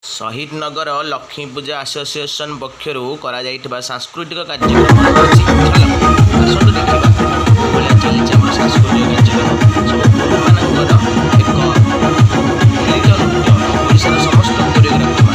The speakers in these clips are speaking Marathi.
शहीदनगर लक्ष्मी पूजा आसोसिएशन पक्षर सांस्कृतिक कार्यक्रम आसतु देखा चली सांस्कृतिक कार्यक्रम सब एक समस्त कोरियोग्राफी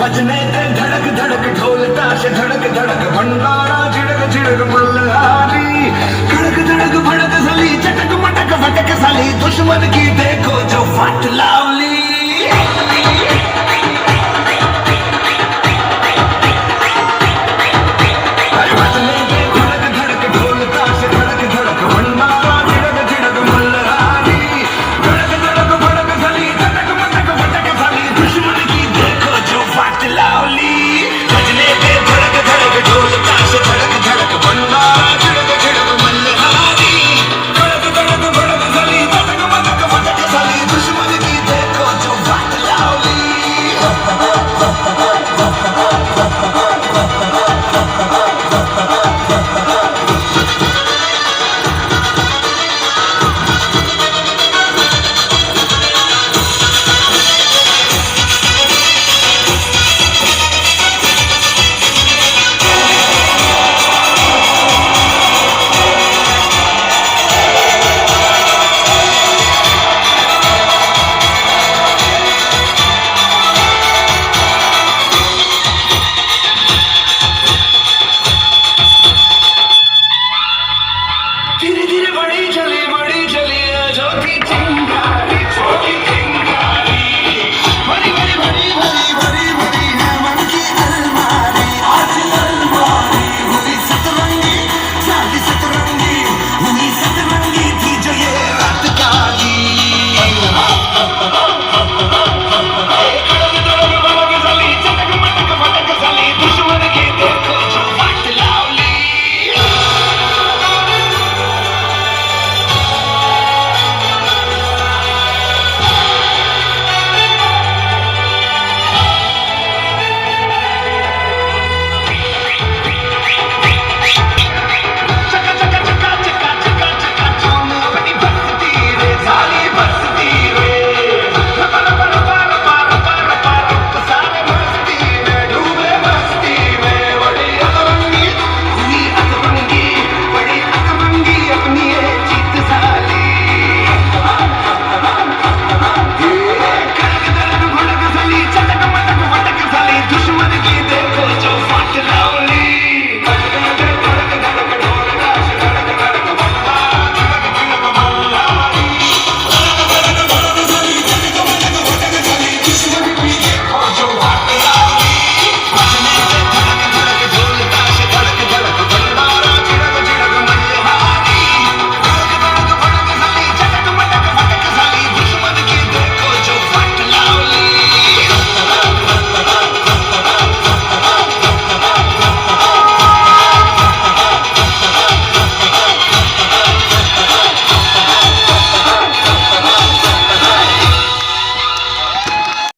बजने ते धड़क धड़क ढोल ताश धड़क धड़क भंडारा झिड़क झिड़क मल्हारी खड़क धड़क भड़क सली चटक मटक फटक साली दुश्मन की देखो जो फाट लावली